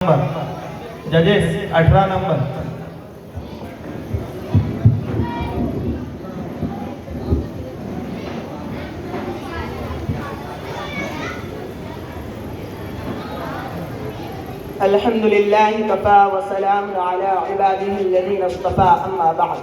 Number, ججز 18 number. الحمد لله كفى وسلام على عباده الذين اصطفى أما بعد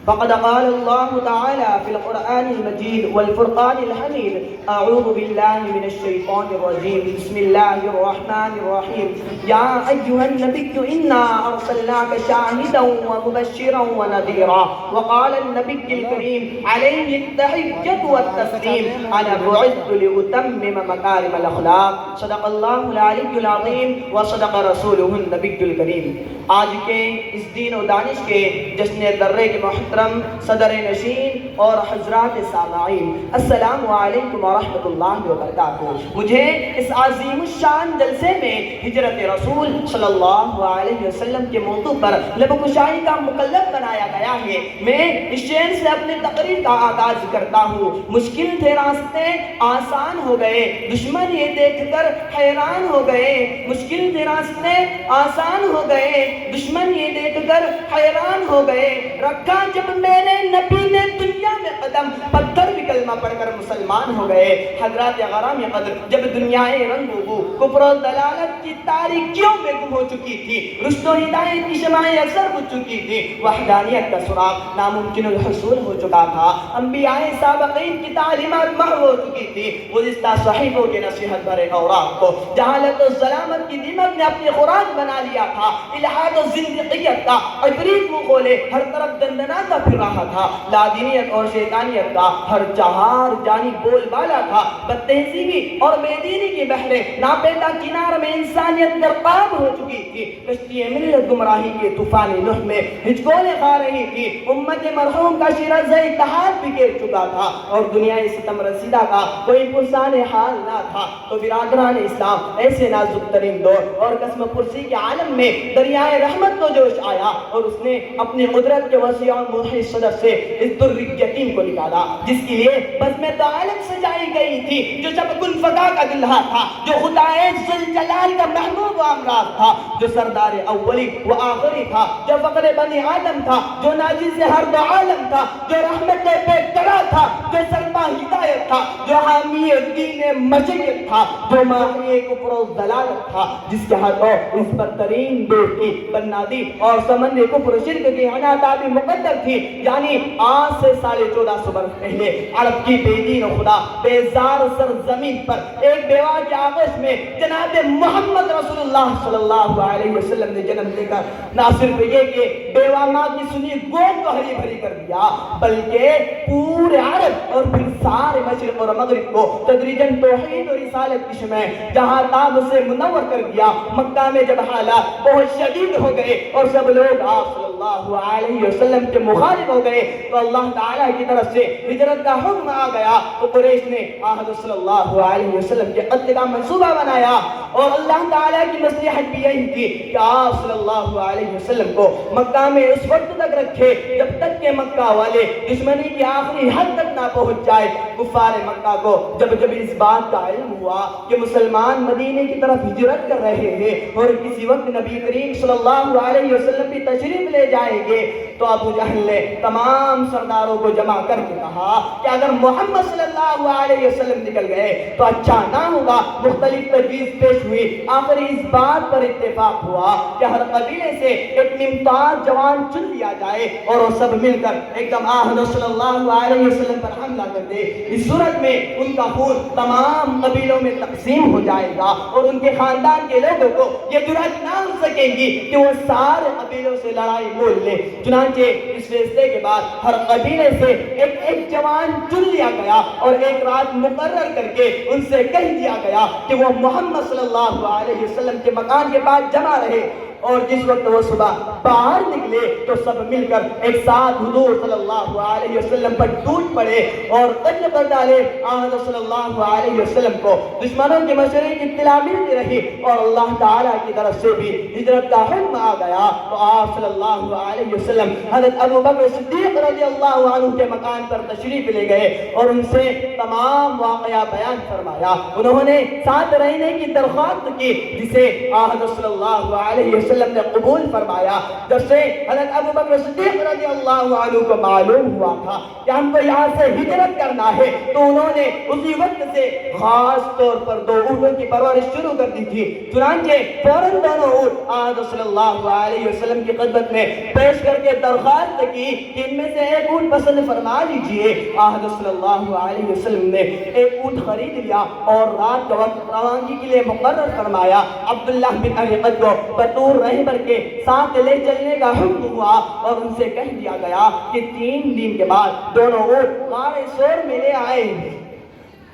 فقد قال الله تعالى في القرآن المجيد والفرقان الحميد أعوذ بالله من الشيطان الرجيم بسم الله الرحمن الرحيم يا أيها النبي إنا أرسلناك شاهدا ومبشرا ونذيرا وقال النبي الكريم عليه التحية والتسليم أنا بعثت لأتمم مكارم الأخلاق صدق الله العلي العظيم وصدق رسوله النبي الكريم۔ آج کے اس دین و دانش کے جشن درے کے محترم صدر نشین اور حضرات سامعین، السلام علیکم ورحمۃ اللہ وبرکاتہ۔ مجھے اس عظیم الشان جلسے میں ہجرت رسول صلی اللہ علیہ وسلم کے موضوع پر لب کشائی کا مکلف بنایا گیا ہے۔ میں اس شعر سے اپنی تقریر کا آغاز کرتا ہوں۔ مشکل تھے راستے آسان ہو گئے، دشمن یہ دیکھ کر حیران ہو گئے۔ مشکل تھے راستے آسان ہو گئے، دشمن یہ دیکھ کر حیران ہو گئے۔ رکھا جب میرے نبی نے دنیا میں قدم، پتھر بھی کلمہ پڑھ کر مسلمان ہو گئے۔ حضرات غرامی قدر، جب دنیا رنگ و بو، کفر و دلالت کی تاریکیوں میں گم ہو چکی تھی، رشد و ہدایت کی شمعیں اثر ہو چکی تھی، وحدانیت کا سراغ ناممکن الحصول ہو چکا تھا، انبیاء سابقین کی تعلیمات محو ہو چکی تھی، گزشتہ صحیفوں کے نصیحت بھرے اوراق کو جہالت و ظلامت کی دیمک نے اپنی خوراک بنا لیا تھا، الحاد و زندقیت کا عفریت منہ کھولے ہر طرف دندناتا پھر رہا تھا، لادینیت اور شیطانیت کا ہر چہار جانب بول بالا تھا، بد تہذیبی اور بے دینی کی بحریں ناپیدا کنار میں انسانیت غرقاب ہو چکی تھی، کشتی ملت گمراہی کے طوفان نوح میں ہچکولے کھا رہی تھی، امت مرحوم کا شیرازہ اتحاد بھی گر چکا تھا اور دنیا ستم رسیدہ کا کوئی پرسان حال نہ تھا۔ تو برادران اسلام، ایسے نازک ترین دور اور قسم پرسی کے عالم میں دریائے رحمت کو جوش آیا اور اس نے اپنی قدرت کے وسیع اور محیط صدر سے اس در یتیم کو نکالا، جس کے لیے بزم دو عالم سجائی گئی تھی، جو جب گل فقا کا دلہا تھا، جو خدائے ذوالجلال کا محبوب و امراض تھا، جو سردار اولی و آخری تھا، جو فقر بنی آدم تھا، جو ناجز ہر دو عالم تھا، جو رحمت بے کرا تھا، جو سرما ہدایت تھا، جو حامی دین مشیت تھا، جو ماہی کفر و ضلالت تھا، جس کے ہاتھوں اس بدترین دور کی بنادی اور سمندر کفر شرک کی عنایت مقدر تھی، یعنی آج سے 1450 برس پہلے عرب کی بے دین و خدا بیزار سرزمین پر ایک بیوہ کے آغوش میں جناب محمد رسول اللہ صلی اللہ علیہ وسلم نے جنم لے کر نہ صرف یہ کہ بیوہ ماں کی سنی گود کو ہری بھری کر دیا، بلکہ پورے عرب اور پھر سارے مشرق اور مغرب کو تدریجاً توحید اور رسالت کی شمع جہاں تاب سے منور کر دیا۔ مکہ میں جب حالات بہت شدید ہو گئے اور سب لوگ آپ صلی اللہ علیہ وسلم کے مخالف ہو گئے تو اللہ تعالیٰ کی طرف سے ہجرت کا حکم آ گیا، تو قریش نے آحد صلی اللہ علیہ وسلم کے قتل کا منصوبہ بنایا اور اللہ تعالیٰ کی مصلحت بھی یہی تھی کہ آپ صلی اللہ علیہ وسلم کو مکہ میں اس وقت تک رکھے جب تک کہ مکہ والے دشمنی کی آخری حد تک نہ پہنچ جائے۔ کفار مکہ کو جب اس بات کا علم ہوا کہ مسلمان مدینے کی طرف ہجرت کر رہے ہیں اور کسی وقت نبی کریم صلی اللہ علیہ وسلم بھی تشریف لے جائیں گے، تو ابو جہل نے تمام سرداروں کو جمع کر کے کہا کہ اگر محمد صلی اللہ علیہ وسلم نکل گئے تو اچھا نہ ہوگا۔ مختلف تجویز پیش ہوئی، آخر اس بات پر اتفاق ہوا کہ ہر قبیلے سے ایک ممتاز جوان چن لیا جائے اور وہ سب مل کر ایک دم آحد صلی اللہ علیہ وسلم پر حملہ کر دے۔ اس صورت میں ان کا خون تمام قبیلوں میں تقسیم ہو جائے گا اور ان کے خاندان کے لوگوں کو یہ جرأت نہ ہو سکے گی کہ وہ سارے قبیلوں سے لڑائی مول لے۔ چنانچہ اس فیصلے کے بعد ہر قبیلے سے ایک جوان چن لیا گیا اور ایک رات مقرر کر کے ان سے کہہ دیا گیا کہ وہ محمد صلی اللہ علیہ وسلم کے مکان کے پاس جمع رہے اور جس وقت وہ صبح باہر نکلے تو سب مل کر ایک ساتھ حضور صلی اللہ علیہ وسلم پر ٹوٹ پڑے اور قتل کر ڈالے. آن صلی اللہ علیہ وسلم کو دشمنوں کے مشرے کی اطلاع ملتی رہی اور اللہ تعالیٰ کی طرف سے بھی ہجرت کا حکم آ گیا. تو آپ صلی اللہ علیہ وسلم حضرت ابو بکر صدیق رضی اللہ عنہ کے مکان پر تشریف لے گئے اور ان سے تمام واقعہ بیان فرمایا. انہوں نے ساتھ رہنے کی درخواست کی جسے حضرت صلی اللہ علیہ وسلم نے قبول فرمایا. جب سے حضرت ابو بکر صدیق رضی اللہ عنہ کو معلوم ہوا تھا کہ ہم کو یہاں سے ہجرت کرنا ہے تو انہوں نے اسی وقت سے خاص طور پر 2 اونٹوں کی پرورش شروع کر دی تھی. چنانچہ فوراً دونوں اونٹ حضرت صلی اللہ علیہ وسلم کی خدمت میں پیش کر کے درخواست کی کہ ان میں سے ایک اونٹ پسند فرما لیجئے. حضرت صلی اللہ علیہ وسلم نے ایک اونٹ خرید لیا اور رات کا وقت روانگی کے لیے مقرر فرمایا. عبداللہ بن ابی قد کو بطور رہبر کے ساتھ لے چلنے کا حکم ہوا اور ان سے کہہ دیا گیا کہ 3 دن کے بعد دونوں اونٹ غار ثور میں لے آئے.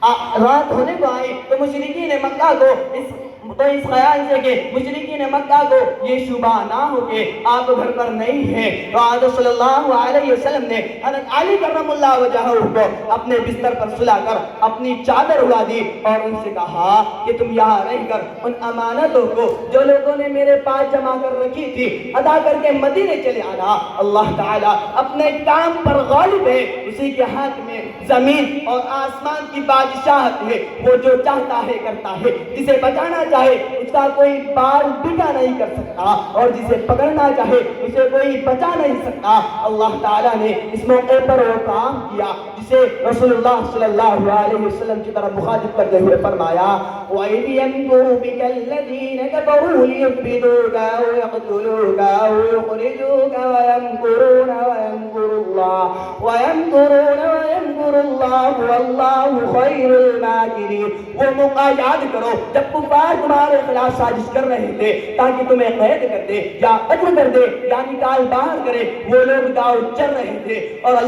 رات ہونے کو آئی تو مشرکین مکہ کو اس خیال سے کہ مشرکین مکہ کو یہ شبہ نہ ہو کہ آپ گھر پر نہیں ہیں تو حضرت صلی اللہ علیہ وسلم نے حضرت علی کرم اللہ وجہہ کو اپنے بستر پر سلا کر اپنی چادر اڑا دی اور ان سے کہا کہ تم یہاں رہ کر ان امانتوں کو جو لوگوں نے میرے پاس جمع کر رکھی تھی ادا کر کے مدینے چلے آنا. اللہ تعالیٰ اپنے کام پر غالب ہے. اسی کے ہاتھ میں زمین اور آسمان کی بادشاہت ہے. وہ جو چاہتا ہے کرتا ہے. جسے بچانا چاہے اس کا کوئی بال بٹا نہیں کر سکتا اور جسے پکڑنا چاہے اسے کوئی بچا نہیں سکتا. اللہ تعالیٰ نے اس موقع پر وہ کام کیا جسے رسول اللہ صلی اللہ علیہ وسلم کی طرف مخاطب کرتے ہوئے فرمایا وَإِذْ يَمْكُرُ بِكَ الَّذِينَ كَفَرُوا لِيُثْبِتُوكَ أَوْ يَقْتُلُوكَ أَوْ يُخْرِجُوكَ وَيَمْكُرُونَ وَيَمْكُرُ اللَّهُ وَاللَّهُ خَيْرُ الْمَاكِرِينَ. وہ موقع یاد کرو جب کفار تمہارے خلاف سازش کر رہے تھے تاکہ تمہیں قید کر دے یا قتل کر دے یا نکال باہر کرے. وہ لوگ داؤ چل رہے تھے اور